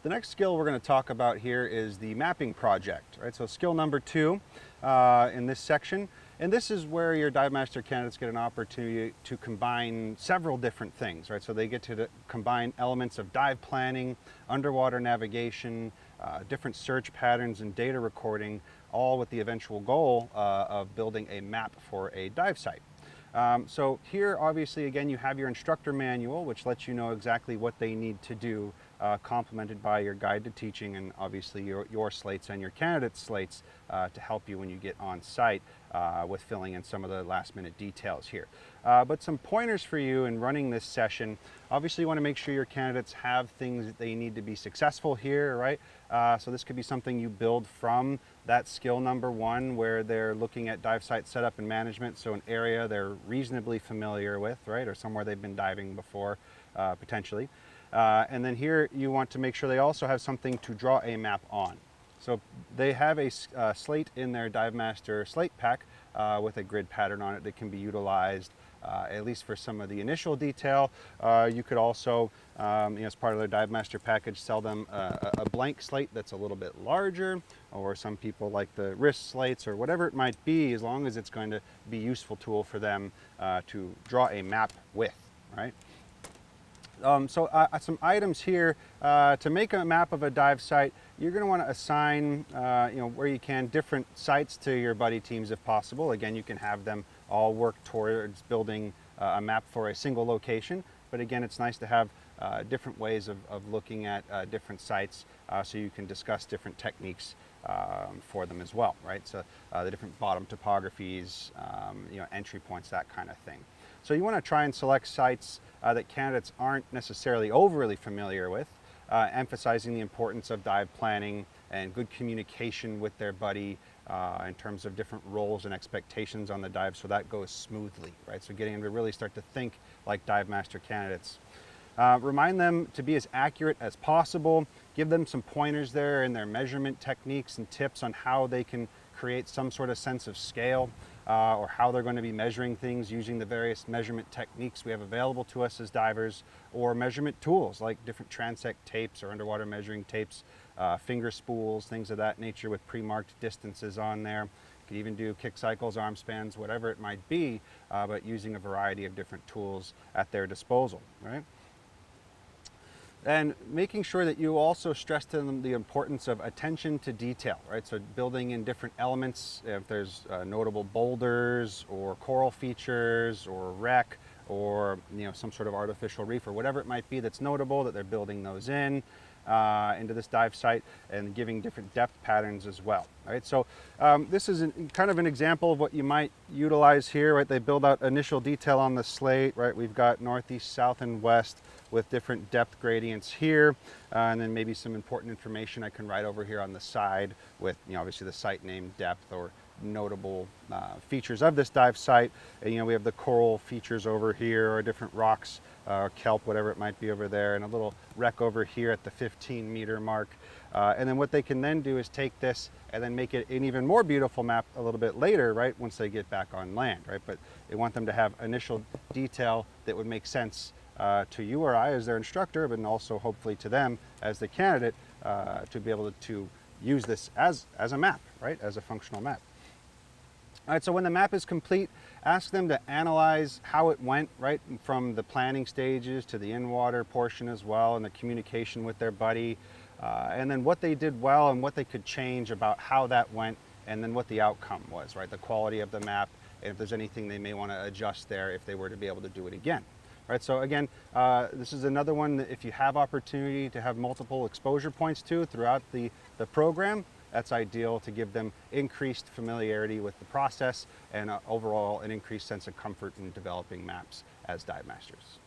The next skill we're going to talk about here is the mapping project, right? So skill number 2 in this section, and this is where your Dive Master candidates get an opportunity to combine several different things, right? So they get to combine elements of dive planning, underwater navigation, different search patterns and data recording, all with the eventual goal of building a map for a dive site. So here, obviously, again, you have your instructor manual, which lets you know exactly what they need to do, complemented by your guide to teaching and obviously your slates and your candidate slates to help you when you get on site with filling in some of the last minute details here. But some pointers for you in running this session. Obviously, you want to make sure your candidates have things that they need to be successful here, right? So this could be something you build from that skill number 1 where they're looking at dive site setup and management, so an area they're reasonably familiar with, right? Or somewhere they've been diving before, potentially. And then here you want to make sure they also have something to draw a map on. So they have a slate in their Dive Master slate pack with a grid pattern on it that can be utilized at least for some of the initial detail. You could also, as part of their Dive Master package, sell them a blank slate that's a little bit larger, or some people like the wrist slates or whatever it might be, as long as it's going to be a useful tool for them to draw a map with, right? Some items here to make a map of a dive site. You're going to want to assign, where you can, different sites to your buddy teams if possible. Again, you can have them all work towards building a map for a single location. But again, it's nice to have different ways of looking at different sites so you can discuss different techniques for them as well, right? So the different bottom topographies, entry points, that kind of thing. So you want to try and select sites that candidates aren't necessarily overly familiar with, emphasizing the importance of dive planning and good communication with their buddy in terms of different roles and expectations on the dive, so that goes smoothly, right? So getting them to really start to think like Dive Master candidates. Remind them to be as accurate as possible. Give them some pointers there in their measurement techniques and tips on how they can create some sort of sense of scale or how they're going to be measuring things using the various measurement techniques we have available to us as divers, or measurement tools like different transect tapes or underwater measuring tapes, finger spools, things of that nature with pre-marked distances on there. You can even do kick cycles, arm spans, whatever it might be, but using a variety of different tools at their disposal, right? And making sure that you also stress to them the importance of attention to detail, right? So building in different elements, if there's notable boulders or coral features or wreck or some sort of artificial reef or whatever it might be that's notable, that they're building those into this dive site and giving different depth patterns as well, right? So this is kind of an example of what you might utilize here, right? They build out initial detail on the slate, right? We've got northeast, south, and west with different depth gradients here, and then maybe some important information I can write over here on the side with, obviously the site name, depth, or notable features of this dive site. And, we have the coral features over here, or different rocks, or kelp, whatever it might be over there, and a little wreck over here at the 15-meter mark. And then what they can then do is take this and then make it an even more beautiful map a little bit later, right, once they get back on land, right? But they want them to have initial detail that would make sense to you or I as their instructor, but also hopefully to them as the candidate to be able to use this as a map, right, as a functional map. All right, so when the map is complete, ask them to analyze how it went, right, from the planning stages to the in-water portion as well, and the communication with their buddy, and then what they did well and what they could change about how that went, and then what the outcome was, right, the quality of the map, and if there's anything they may want to adjust there if they were to be able to do it again. Right, so again, this is another one that if you have opportunity to have multiple exposure points to throughout the program, that's ideal to give them increased familiarity with the process and overall an increased sense of comfort in developing maps as dive masters.